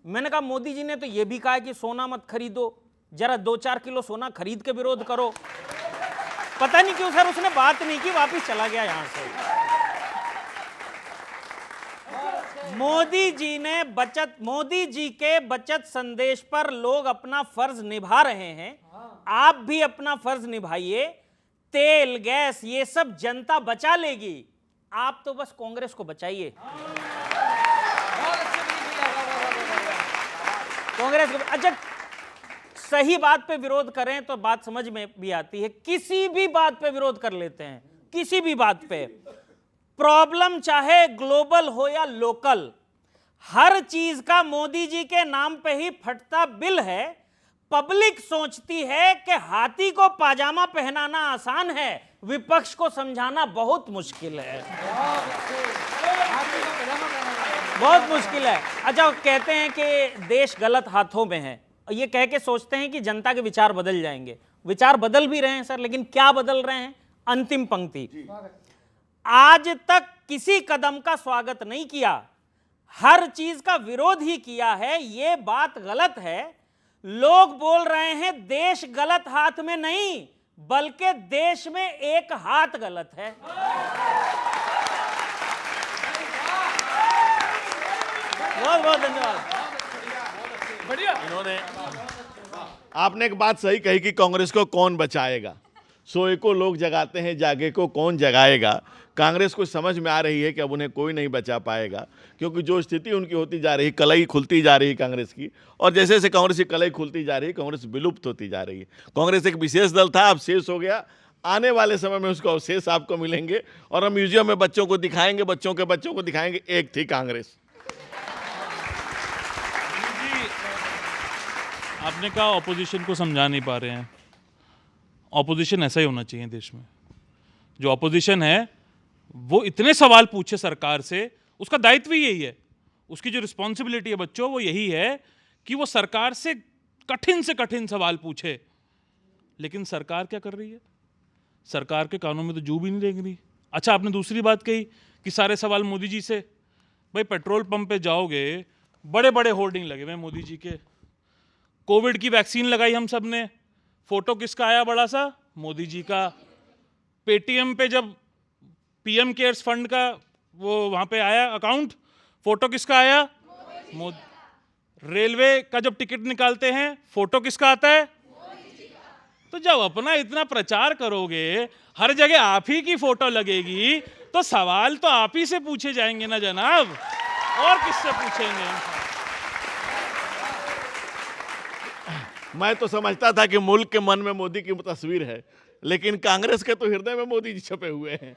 मैंने कहा मोदी जी ने तो यह भी कहा कि सोना मत खरीदो, जरा 2-4 किलो सोना खरीद के विरोध करो। पता नहीं क्यों सर उसने बात नहीं की, वापिस चला गया यहां से। मोदी जी के बचत संदेश पर लोग अपना फर्ज निभा रहे हैं, आप भी अपना फर्ज निभाइए। तेल गैस ये सब जनता बचा लेगी, आप तो बस कांग्रेस को बचाइए। कांग्रेस को अच्छा, सही बात पे विरोध करें तो बात समझ में भी आती है, किसी भी बात पे विरोध कर लेते हैं, किसी भी बात पे। प्रॉब्लम चाहे ग्लोबल हो या लोकल, हर चीज का मोदी जी के नाम पे ही फटता बिल है। पब्लिक सोचती है कि हाथी को पाजामा पहनाना आसान है, विपक्ष को समझाना बहुत मुश्किल है, बहुत मुश्किल है। अच्छा, कहते हैं कि देश गलत हाथों में है, ये कह के सोचते हैं कि जनता के विचार बदल जाएंगे। विचार बदल भी रहे हैं सर, लेकिन क्या बदल रहे हैं? अंतिम पंक्ति, आज तक किसी कदम का स्वागत नहीं किया, हर चीज का विरोध ही किया है, ये बात गलत है। लोग बोल रहे हैं देश गलत हाथ में नहीं, बल्कि देश में एक हाथ गलत है। बहुत बहुत धन्यवाद। बढ़िया। इन्होंने आपने एक बात सही कही कि कांग्रेस को कौन बचाएगा। सोए को लोग जगाते हैं, जागे को कौन जगाएगा। कांग्रेस को समझ में आ रही है कि अब उन्हें कोई नहीं बचा पाएगा, क्योंकि जो स्थिति उनकी होती जा रही है, कलई खुलती जा रही है कांग्रेस की, और जैसे जैसे कांग्रेस की कलई खुलती जा रही है, कांग्रेस विलुप्त होती जा रही है। कांग्रेस एक विशेष दल था, अब शेष हो गया। आने वाले समय में उसको अवशेष आपको मिलेंगे और हम म्यूजियम में बच्चों को दिखाएंगे, बच्चों के बच्चों को दिखाएंगे, एक थी कांग्रेस। आपने कहा ऑपोजिशन को समझा नहीं पा रहे हैं। ऑपोजिशन ऐसा ही होना चाहिए देश में। जो ऑपोजिशन है वो इतने सवाल पूछे सरकार से, उसका दायित्व ही यही है, उसकी जो रिस्पॉन्सिबिलिटी है बच्चों वो यही है कि वो सरकार से कठिन सवाल पूछे। लेकिन सरकार क्या कर रही है? सरकार के कानों में तो जू भी नहीं रेंग रही। अच्छा, आपने दूसरी बात कही कि सारे सवाल मोदी जी से। भाई पेट्रोल पंप पे जाओगे, बड़े बड़े होर्डिंग लगे हुए मोदी जी के। कोविड की वैक्सीन लगाई हम सब ने, फोटो किसका आया बड़ा सा? मोदी जी का। पेटीएम पे जब पीएम केयर्स फंड का वो वहां पे आया अकाउंट, फोटो किसका आया? मोदी। रेलवे का जब टिकट निकालते हैं, फोटो किसका आता है? तो जब अपना इतना प्रचार करोगे, हर जगह आप ही की फोटो लगेगी, तो सवाल तो आप ही से पूछे जाएंगे ना जनाब, और किससे पूछेंगे? मैं तो समझता था कि मुल्क के मन में मोदी की तस्वीर है, लेकिन कांग्रेस के तो हृदय में मोदी जी छपे हुए हैं।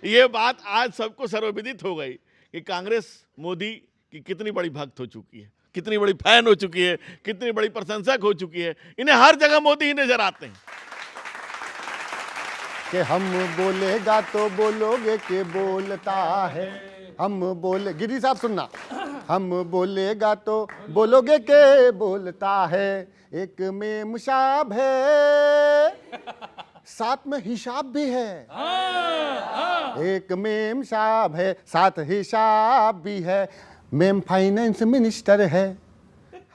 ये बात आज सबको सर्वविदित हो गई कि कांग्रेस मोदी की कितनी बड़ी भक्त हो चुकी है, कितनी बड़ी फैन हो चुकी है, कितनी बड़ी प्रशंसक हो चुकी है। इन्हें हर जगह मोदी ही नजर आते हैं। कि हम बोलेगा तो बोलोगे के बोलता है, हम बोले, गिरी साहब सुनना, हम बोलेगा तो बोलोगे के बोलता है, एक में मुशाब है साथ में हिसाब भी है, एक मेम साहब है साथ हिसाब भी है, मेम फाइनेंस मिनिस्टर है,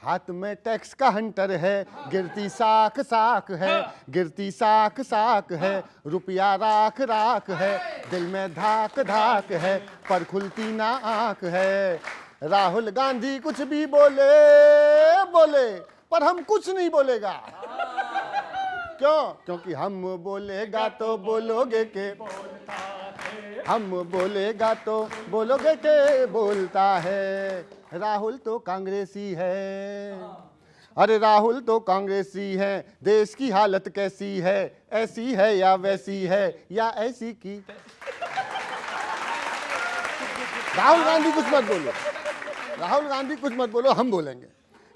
हाथ में टैक्स का हंटर है, गिरती साख साख है, गिरती साख साख है, रुपया राख राख है, दिल में धाक धाक है, पर खुलती ना आंख है। राहुल गांधी कुछ भी बोले बोले, पर हम कुछ नहीं बोलेगा। क्यों? क्योंकि हम बोलेगा तो बोलोगे के, हम बोलेगा तो बोलोगे के बोलता है। राहुल तो कांग्रेसी है, अरे राहुल तो कांग्रेसी है। देश की हालत कैसी है? ऐसी है या वैसी है या ऐसी की? राहुल गांधी कुछ मत बोलो, राहुल गांधी कुछ मत बोलो, हम बोलेंगे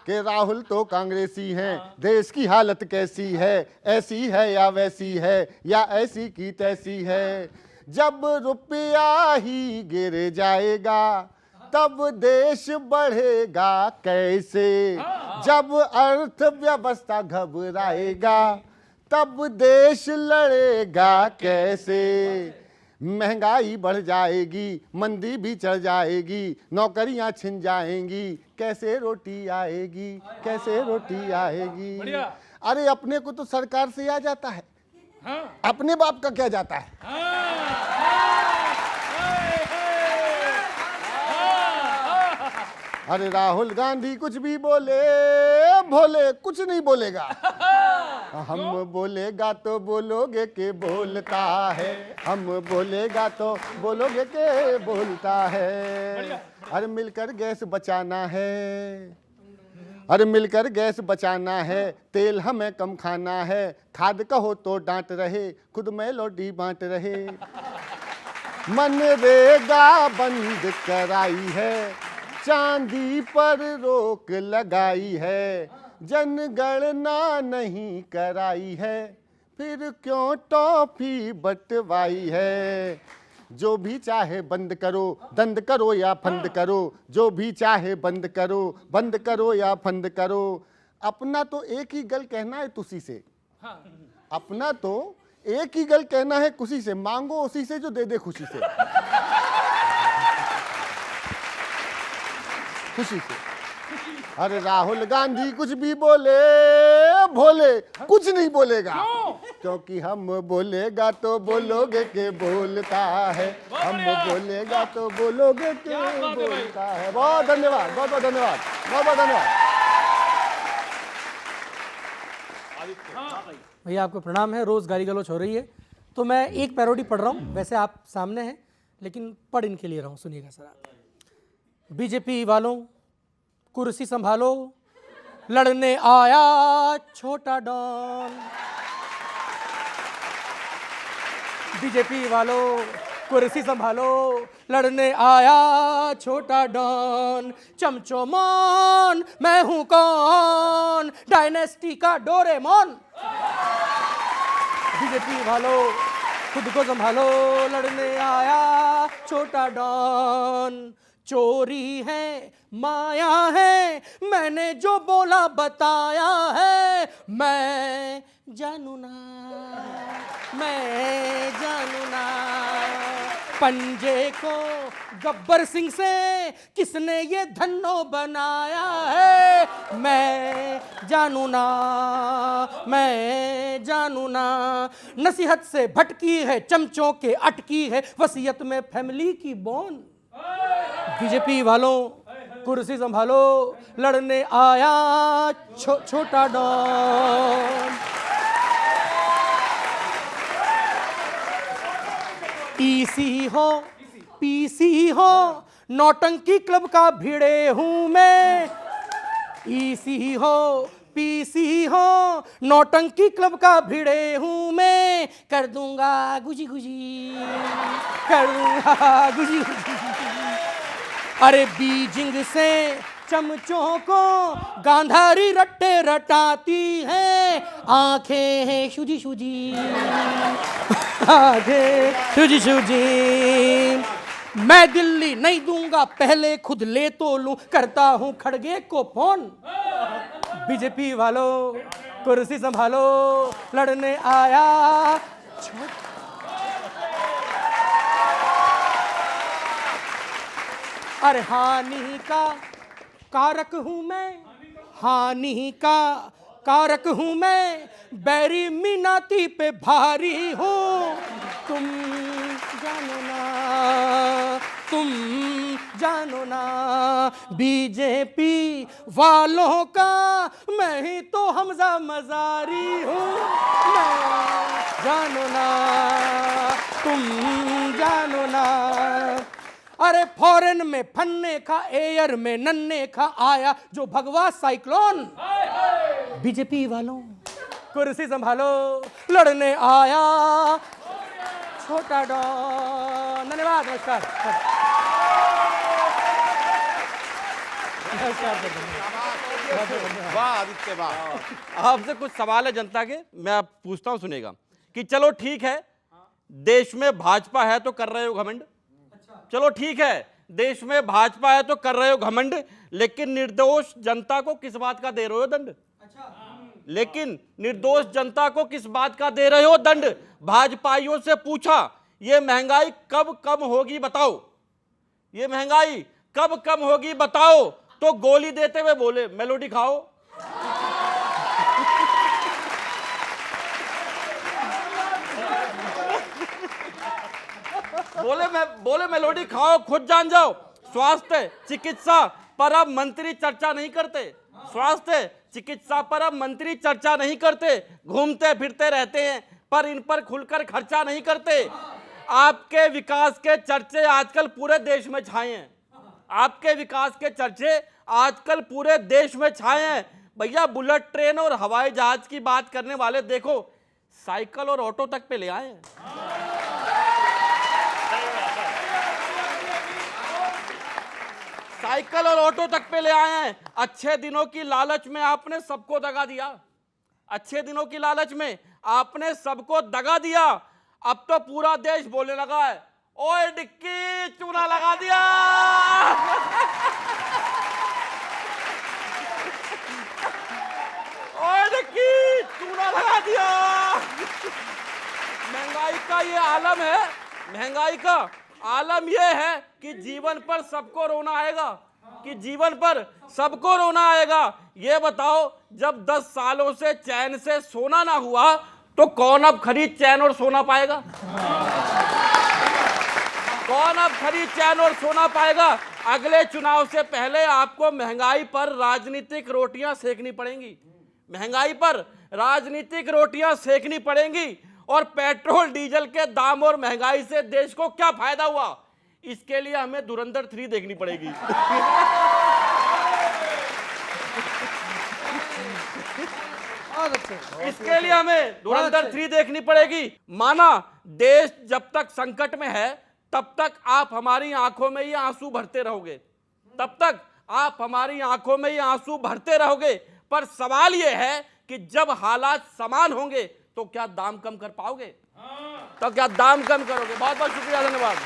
कि राहुल तो कांग्रेसी हैं, देश की हालत कैसी है, ऐसी है या वैसी है, या ऐसी की तैसी है। जब रुपया ही गिर जाएगा तब देश बढ़ेगा कैसे, जब अर्थव्यवस्था घबराएगा तब देश लड़ेगा कैसे। महंगाई बढ़ जाएगी, मंदी भी चढ़ जाएगी, नौकरियां छिन जाएंगी, कैसे रोटी आएगी, कैसे रोटी आएगी। अरे अपने को तो सरकार से आ जाता है, अपने बाप का क्या जाता है। अरे राहुल गांधी कुछ भी बोले, भोले कुछ नहीं बोलेगा। हम बोलेगा तो बोलोगे के बोलता है, हम बोलेगा तो बोलोगे के बोलता है। अरे मिलकर गैस बचाना है, अरे मिलकर गैस बचाना है, तेल हमें कम खाना है, खाद कहो तो डांट रहे, खुद मेलोडी बांट रहे। मनरेगा बंद कराई है, चांदी पर रोक लगाई है, जनगणना नहीं कराई है, फिर क्यों टॉफी बंटवाई है। जो भी चाहे बंद करो, दंड करो या फंड करो, जो भी चाहे बंद करो, बंद करो या फंड करो। अपना तो एक ही गल कहना है तुसी से, अपना तो एक ही गल कहना है खुशी से, मांगो उसी से जो दे दे खुशी से, खुशी से। अरे राहुल गांधी कुछ भी बोले, भोले कुछ नहीं बोलेगा, क्योंकि हम बोलेगा तो बोलोगे के बोलता है, हम बोलेगा तो बोलोगे के बोलता है। बहुत धन्यवाद, बहुत बहुत धन्यवाद, बहुत बहुत धन्यवाद। भैया आपको प्रणाम है। रोज़ गाली गलौच हो रही है तो मैं एक पैरोडी पढ़ रहा हूँ, वैसे आप सामने हैं लेकिन पढ़ इनके लिए रहा हूँ, सुनिएगा सर आप। बीजेपी वालों कुर्सी संभालो, लड़ने आया छोटा डॉन। बीजेपी वालों कुर्सी संभालो, लड़ने आया छोटा डॉन। चमचोमोन मैं हूं कौन, डायनेस्टी का डोरेमोन। बीजेपी वालों खुद को संभालो, लड़ने आया छोटा डॉन। चोरी है माया है, मैंने जो बोला बताया है, मैं जानू ना, मैं जानू ना। पंजे को गब्बर सिंह से किसने ये धन्नो बनाया है, मैं जानू ना, मैं जानू ना। नसीहत से भटकी है, चमचों के अटकी है, वसीयत में फैमिली की बोन। बीजेपी वालों कुर्सी संभालो, लड़ने आया छोटा डॉन। ईसी हो पीसी हो, नौटंकी क्लब का भिड़े हूं मैं। ईसी हो पीसी हो, नौटंकी क्लब का भिड़े हूं मैं। कर दूंगा गुजी गुजी, कर दूंगा गुजी गुजी। अरे बीजिंग से चमचों को गांधारी रट्टे रटाती है, आंखें हैं शुजी शुजी, आंखें शुजी शुजी। मैं दिल्ली नहीं दूंगा, पहले खुद ले तो लूं, करता हूं खड़गे को फोन। बीजेपी वालों कुर्सी संभालो, लड़ने आया अरे हानि का कारक हूं मैं, हानि का कारक हूं मैं, बैरी मीनाती पे भारी हूं। तुम जानो ना, तुम जानो ना, बीजेपी वालों का मैं ही तो हमजा मजारी हूँ। मैं जानो ना, तुम जानो ना। अरे फॉरेन में फन्ने का, एयर में नन्ने का आया जो भगवा साइक्लोन। बीजेपी वालों कुर्सी संभालो, लड़ने आया छोटा डॉन। धन्यवाद, नमस्कार, नमस्कार। वाह आदित्य वाह। आपसे कुछ सवाल है जनता के, मैं आप पूछता हूं, सुनेगा। कि चलो ठीक है, देश में भाजपा है तो कर रहे हो घमंड। चलो ठीक है, देश में भाजपा है तो कर रहे हो घमंड, लेकिन निर्दोष जनता को किस बात का दे रहे हो दंड? लेकिन निर्दोष जनता को किस बात का दे रहे हो दंड? भाजपाइयों से पूछा, ये महंगाई कब कम होगी बताओ, ये महंगाई कब कम होगी बताओ, तो गोली देते हुए बोले मेलोडी खाओ। बोले मेलोडी खाओ, खुद जान जाओ। स्वास्थ्य चिकित्सा पर अब मंत्री चर्चा नहीं करते, स्वास्थ्य चिकित्सा पर अब मंत्री चर्चा नहीं करते, घूमते फिरते रहते हैं पर इन पर खुलकर खर्चा नहीं करते। आपके विकास के चर्चे आजकल पूरे देश में छाए हैं, आपके विकास के चर्चे आजकल पूरे देश में छाए हैं। भैया बुलेट ट्रेन और हवाई जहाज की बात करने वाले देखो साइकिल और ऑटो तक पे ले आए हैं। साइकिल और ऑटो तक पे ले आए हैं। अच्छे दिनों की लालच में आपने सबको दगा दिया, अच्छे दिनों की लालच में आपने सबको दगा दिया। अब तो पूरा देश बोलने लगा है, ओए डिक्की चूना लगा दिया। ओए डिक्की चूना लगा दिया। महंगाई का ये आलम है, महंगाई का आलम यह है कि जीवन पर सबको रोना आएगा, कि जीवन पर सबको रोना आएगा। ये बताओ, जब 10 सालों से चैन से सोना ना हुआ तो कौन अब खरीद चैन और सोना पाएगा? कौन अब खरीद चैन और सोना पाएगा? अगले चुनाव से पहले आपको महंगाई पर राजनीतिक रोटियां सेकनी पड़ेंगी, महंगाई पर राजनीतिक रोटियां सेकनी पड़ेंगी। और पेट्रोल डीजल के दाम और महंगाई से देश को क्या फायदा हुआ, इसके लिए हमें धुरंधर 3 देखनी पड़ेगी। इसके लिए हमें धुरंधर 3 देखनी पड़ेगी। माना देश जब तक संकट में है तब तक आप हमारी आंखों में ये आंसू भरते रहोगे, तब तक आप हमारी आंखों में ये आंसू भरते रहोगे। पर सवाल ये है कि जब हालात समान होंगे तो क्या दाम कम कर पाओगे? तो क्या दाम कम करोगे? बहुत बहुत शुक्रिया, धन्यवाद।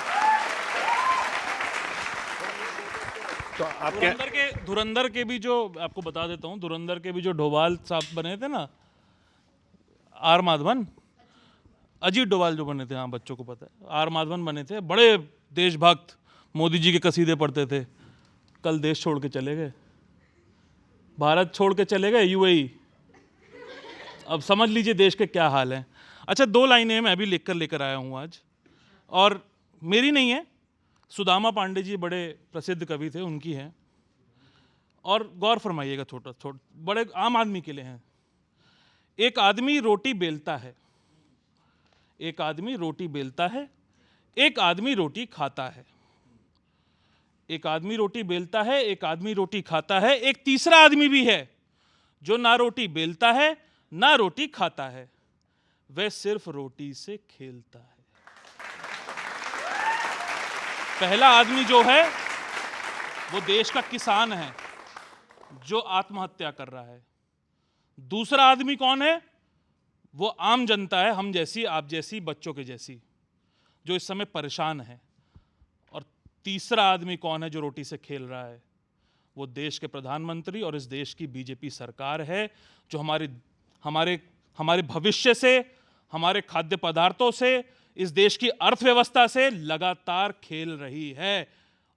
तो आपके धुरंधर के भी जो आपको बता देता हूं, धुरंधर के भी जो डोभाल साहब बने थे ना, आर माधवन, अजीत डोभाल जो बने थे, हाँ बच्चों को पता है, आर माधवन बने थे, बड़े देशभक्त, मोदी जी के कसीदे पढ़ते थे, कल देश छोड़ के चले गए, भारत छोड़ के चले गए यूएई। अब समझ लीजिए देश के क्या हाल है। अच्छा, 2 लाइनें मैं भी लेकर आया हूँ आज, और मेरी नहीं है, सुदामा पांडे जी बड़े प्रसिद्ध कवि थे, उनकी हैं, और गौर फरमाइएगा, छोटा बड़े आम आदमी के लिए हैं। एक आदमी रोटी बेलता है, एक आदमी रोटी बेलता है, एक आदमी रोटी खाता है, एक आदमी रोटी बेलता है, एक आदमी रोटी खाता है, एक तीसरा आदमी भी है जो ना रोटी बेलता है ना रोटी खाता है, वह सिर्फ रोटी से खेलता है। पहला आदमी जो है वो देश का किसान है जो आत्महत्या कर रहा है। दूसरा आदमी कौन है? वो आम जनता है, हम जैसी, आप जैसी, बच्चों के जैसी, जो इस समय परेशान है। और तीसरा आदमी कौन है जो रोटी से खेल रहा है? वो देश के प्रधानमंत्री और इस देश की बीजेपी सरकार है, जो हमारे भविष्य से, हमारे खाद्य पदार्थों से, इस देश की अर्थव्यवस्था से लगातार खेल रही है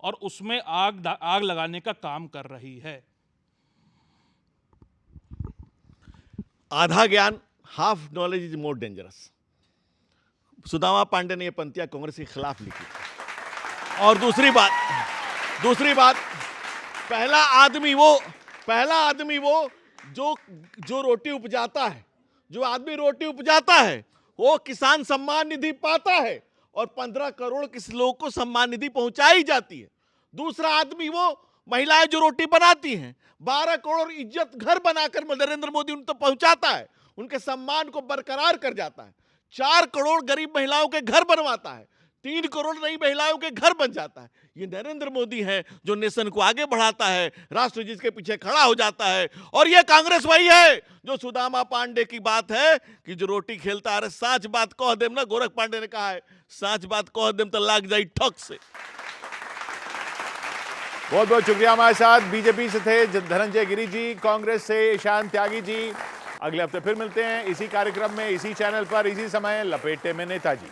और उसमें आग लगाने का काम कर रही है। आधा ज्ञान, half knowledge is more dangerous. Sudama Pandey ने यह पंक्तियां कांग्रेस के खिलाफ लिखी थी। और दूसरी बात, पहला आदमी वो जो रोटी उपजाता है, जो आदमी रोटी उपजाता है वो किसान सम्मान निधि पाता है और 15 करोड़ किसी लोग को सम्मान निधि पहुंचाई जाती है। दूसरा आदमी वो महिलाएं जो रोटी बनाती हैं, 12 करोड़ इज्जत घर बनाकर नरेंद्र मोदी उन तक पहुंचाता है, उनके सम्मान को बरकरार कर जाता है। 4 करोड़ गरीब महिलाओं के घर बनवाता है, 3 करोड़ नई महिलाओं के घर बन जाता है। ये नरेंद्र मोदी है जो नेशन को आगे बढ़ाता है, राष्ट्र जिसके पीछे खड़ा हो जाता है। और ये कांग्रेस वही है जो सुदामा पांडे की बात है कि जो रोटी खेलता है, साच बात कह देम ना, गोरख पांडे ने कहा है, साच बात कह देम तो लाग जाई ठक से। बहुत बहुत शुक्रिया। हमारे साथ बीजेपी से थे धनंजय गिरी जी, कांग्रेस से ईशान त्यागी जी। अगले हफ्ते फिर मिलते हैं इसी कार्यक्रम में, इसी चैनल पर, इसी समय। लपेटे में नेताजी।